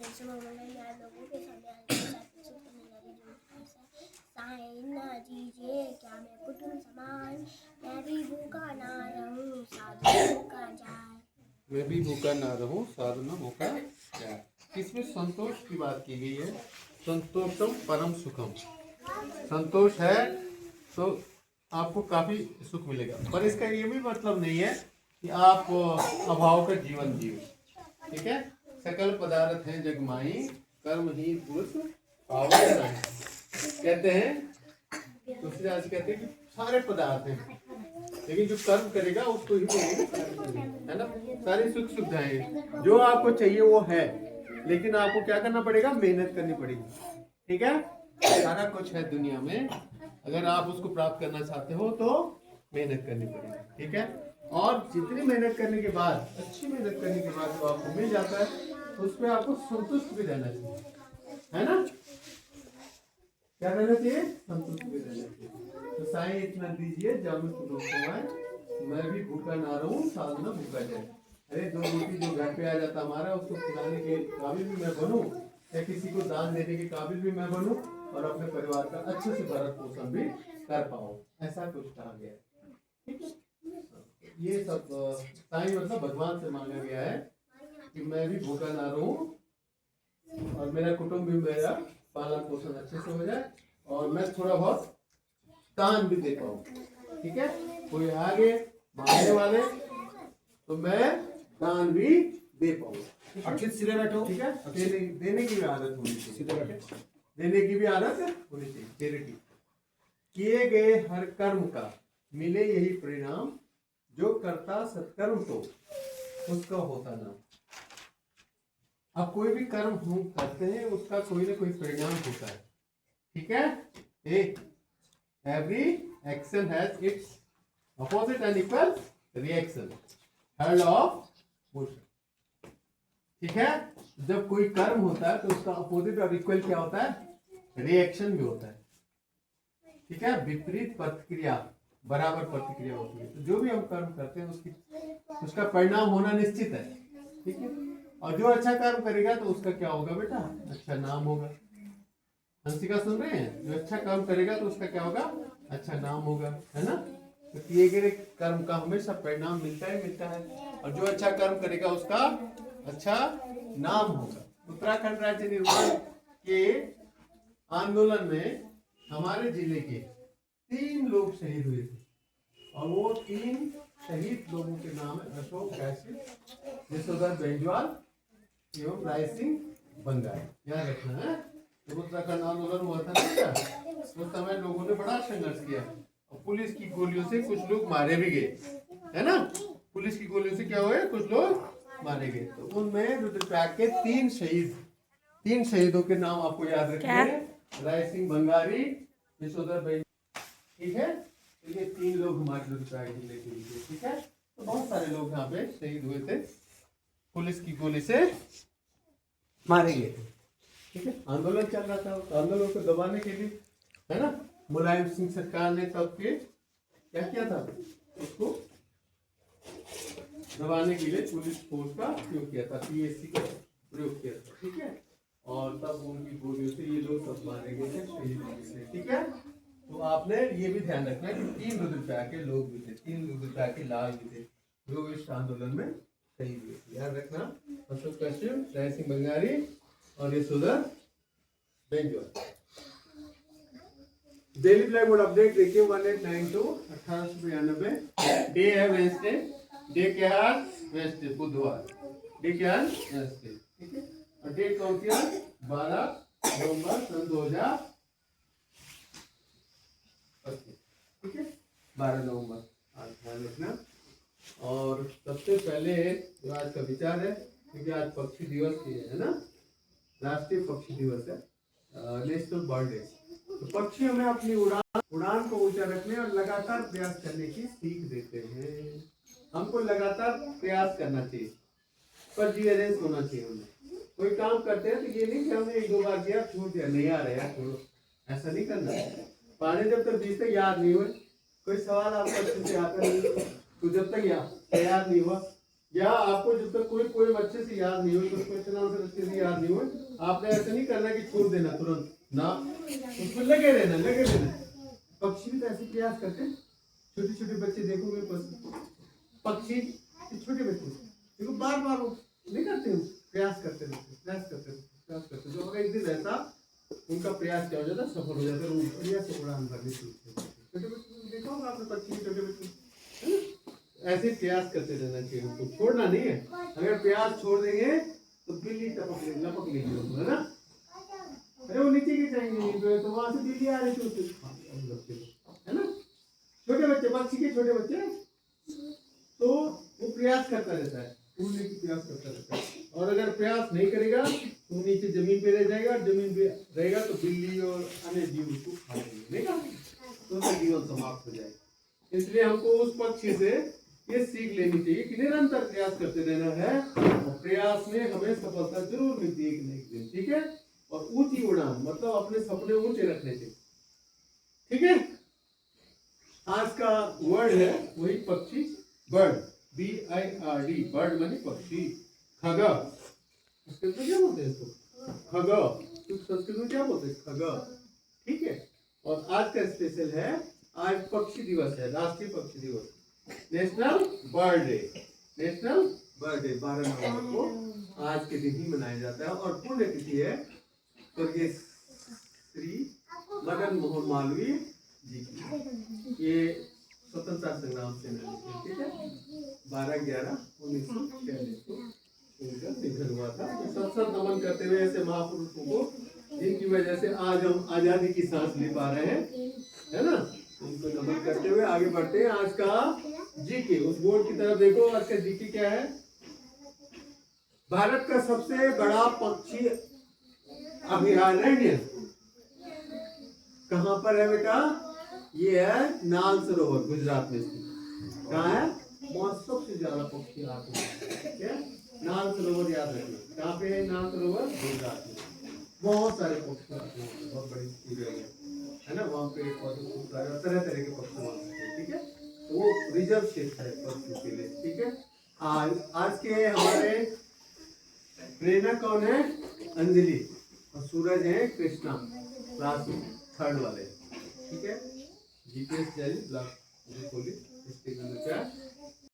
लोगों के सामने दीजिए क्या मैं कुटुंब समान, मैं भी भूखा ना रहूं साधु भूखा जाए। मैं भी भूखा ना रहूं साधु न भूखा जाए। इसमें संतोष की बात की गई है। संतोषम परम सुखम। संतोष है तो आपको काफी सुख मिलेगा, पर इसका ये भी मतलब नहीं है कि आप अभाव का जीवन जियो। ठीक है। सकल पदार्थ है जगमाई, कर्म ही पुरुष पावै नाहीं। कहते हैं तुलसीदास कहते हैं कि सारे पदार्थ हैं, लेकिन जो कर्म करेगा उसको ही मिलेगा, है ना। सारी सुख सुविधाएं जो आपको चाहिए वो है, लेकिन आपको क्या करना पड़ेगा, मेहनत करनी पड़ेगी। ठीक है। सारा कुछ है दुनिया में, अगर आप उसको प्राप्त करना चाहते हो तो मेहनत करनी पड़ेगी। ठीक है। और जितनी मेहनत करने के बाद, अच्छी मेहनत करने के बाद जो आपको मिल जाता है उस पर आपको संतुष्ट भी रहना चाहिए, है ना। क्या रहना चाहिए, संतुष्ट भी रहना चाहिए। तो साईं इतना दीजिए जब मैं भी भूखा ना रहूं साधु न भूखा जाए। अरे 2 रोटी जो घर पे आ जाता हमारा, उसको खिलाने के काबिल भी मैं बनूं, या किसी को दान देने के काबिल भी मैं बनूं, और अपने परिवार का अच्छे से भरण पोषण भी कर पाऊं, ऐसा कुछ कहा गया है। ठीक है। ये सब साईं मतलब भगवान से मांगा गया है कि मैं भी भूखा ना रहूं और मेरा कुटुंब भी, मेरा पालन पोषण अच्छे से हो जाए, और मैं थोड़ा बहुत दान भी दे पाऊं। ठीक है। कोई आगे मांगने वाले तो मैं दान भी दे पाऊं। अक्षित सीधे बैठो। ठीक है। देने की भी आदत होनी चाहिए। सीधे बैठे। देने की भी आदत होनी चाहिए। चैरिटी। किए गए हर कर्म का मिले यही परिणाम, जो करता सत्कर्म तो उसका होता नाम। अब कोई भी कर्म हम करते हैं उसका कोई ना कोई परिणाम होता है। ठीक है। Every action has its opposite and equal reaction, third of motion. ठीक है। जब कोई कर्म होता है तो उसका अपोजिट और इक्वल क्या होता है, रिएक्शन भी होता है। ठीक है। विपरीत प्रतिक्रिया बराबर प्रतिक्रिया होती है। तो जो भी हम कर्म करते हैं उसका परिणाम होना निश्चित है। ठीक है। और जो अच्छा कर्म करेगा तो उसका क्या होगा बेटा, अच्छा नाम होगा। हंसिका सुन रहे हैं, जो अच्छा कर्म करेगा तो उसका क्या होगा, अच्छा नाम होगा, है ना। तो किए गए कर्म का हमेशा परिणाम मिलता है, और जो अच्छा कर्म करेगा उसका अच्छा नाम होगा। उत्तराखंड राज्य निर्माण के आंदोलन में हमारे जिले के 3 लोग शहीद हुए थे, और वो 3 शहीद लोगों के नाम है अशोक कैसिस, यशोधर बेंजवाल एवं राय सिंह बंगाली। याद रखना है। जब उत्तराखंड आंदोलन हुआ था ना, उस समय लोगों ने बड़ा संघर्ष किया, और पुलिस की गोलियों से कुछ लोग मारे भी गए, है ना। पुलिस की गोलियों से क्या हुए, कुछ लोग मारे गए। तो उनमें रुद्रप्रयाग के 3 शहीदों के नाम आपको याद रखने हैं, राय सिंह बंगारी, यशोधर बेंजवाल। ठीक है। तो ये 3 लोग हमारे रुद्रप्रयाग जिले के लिए। ठीक है। तो बहुत सारे लोग यहाँ पे शहीद हुए थे, पुलिस की गोली से मारे गए थे। ठीक है। आंदोलन चल रहा था, तो आंदोलन को दबाने के लिए, है ना, मुलायम सिंह सरकार ने तब के क्या किया था, उसको दबाने के लिए पुलिस फोर्स का उपयोग किया था, पीएससी का प्रयोग किया था। ठीक है। और तब उनकी गोलियों से ये लोग सब मारे गए थे, शहीद हुए थे। ठीक है। तो आपने ये भी ध्यान रखना है कि 3 रुद्रप्रयाग के लोग भी थे, 3 रुद्रप्रयाग के लाल भी थे, जो इस आंदोलन में शहीद हुए थे। याद रखना, अशोक कश्यप, राय सिंह बंगारी और Yashodhar Benjwal. Daily flag board update देखिए 1892 1892। डे है वेंसडे, डे क्या है, वेंसडे बुधवार, डे क्या है, वेंसडे। ठीक है। और डेट कौन सी है, 12 नवंबर सन 2025। ठीक है। 12 नवंबर आज ध्यान रखना। और सबसे पहले जो आज का विचार है, क्योंकि आज पक्षी दिवस है ना, राष्ट्रीय पक्षी दिवस है, नेशनल बर्ड डे। तो पक्षी हमें अपनी उड़ान को ऊंचा रखने और लगातार प्रयास करने की सीख देते हैं। हमको लगातार प्रयास करना चाहिए, परसिवरेंस होना चाहिए। हमें कोई काम करते हैं तो ये नहीं कि हमने 1-2 बार किया छूट गया, नहीं आ रहा यार छोड़ो, ऐसा नहीं करना। पानी जब तक बीच तक याद नहीं हुए, कोई सवाल आपको अच्छे से आता नहीं, तो जब तक याद नहीं हुआ या आपको जब तक कोई पोएम अच्छे से याद नहीं हो, तो क्वेश्चन आंसर अच्छे से याद नहीं हो, आपने ऐसा नहीं करना कि छोड़ देना तुरंत ना, उसमें लगे रहना। पक्षी भी तो ऐसे प्रयास करते हैं, छोटे छोटे बच्चे देखोगे, पक्षी छोटे बच्चे देखो बार बार वो नहीं करते, प्रयास करते रहते। जो एक दिन ऐसा उनका प्रयास क्या हो जाता, सफल हो जाता है, वो बढ़िया से उड़ान भरने शुरू करते हैं। छोटे बच्चे देखा होगा आपने, पक्षी छोटे बच्चे ऐसे प्रयास करते रहना चाहिए, उनको छोड़ना नहीं है। अगर प्रयास छोड़ देंगे तो बिल्ली लपक लेगी उसको, है ना। अरे वो नीचे की जाएंगे तो वहां से बिल्ली आ रही थी उससे, है ना। छोटे बच्चे, पक्षी के छोटे बच्चे, तो वो प्रयास करता रहता है, उड़ने की प्रयास करता रहता है। और अगर प्रयास नहीं करेगा तो नीचे जमीन पे रह जाएगा, जमीन पे रहेगा तो बिल्ली और अन्य जीव उसको खा लेंगे, तो उसका जीवन समाप्त हो जाएगा। इसलिए हमको उस पक्षी से ये सीख लेनी चाहिए कि निरंतर प्रयास करते रहना है, और प्रयास में हमें सफलता जरूर मिलती है एक न एक दिन, ठीक है। और ऊंची उड़ान मतलब अपने सपने ऊंचे रखने चाहिए, ठीक है। आज का वर्ड है वही पक्षी, बर्ड, BIRD, बर्ड माने पक्षी। खगा, संस्कृत में क्या बोलते हैं इसको, खगा, तो संस्कृत में क्या बोलते हैं, खगा, ठीक है। और आज का स्पेशल है, आज पक्षी दिवस है, राष्ट्रीय पक्षी दिवस, national bird day, national bird day 12 नवंबर को आज के दिन ही मनाया जाता है। और पुण्यतिथि है स्वर्गीय श्री मदन मोहन मालवीय जी की, ये स्वतंत्रता संग्राम सेनानी, ठीक है। 12/11/1946 को उनका निधन हुआ था। तो सत्संग नमन करते हुए ऐसे महापुरुषों को, जिनकी वजह से आज हम आजादी की सांस ले पा रहे हैं, है ना, उनको नमन करते हुए आगे बढ़ते हैं। आज का जीके, उस बोर्ड की तरफ देखो, आज का जीके क्या है। भारत का सबसे बड़ा पक्षी अभयारण्य कहाँ पर है बेटा, ये है नाल सरोवर, गुजरात में स्थित। कहाँ है, वहां सबसे ज्यादा पक्षी आते हैं, ठीक है। नाल सरोवर याद रखना, कहाँ पे है नाल सरोवर, गुजरात में। बहुत सारे पक्षी आते हैं, बहुत बड़ी जगह है ना, वहाँ पे बहुत सारे तरह तरह के पक्षी आते हैं, ठीक है। तो वो रिजर्व क्षेत्र है पक्षियों के लिए, ठीक है। आज के हमारे प्रेरणा कौन है, अंजलि, और सूरज है कृष्णा, क्लास 3rd वाले, ठीक है। जीपीएस जारी ब्लॉक पुलिस डिस्ट्रिक्ट नंबर 4।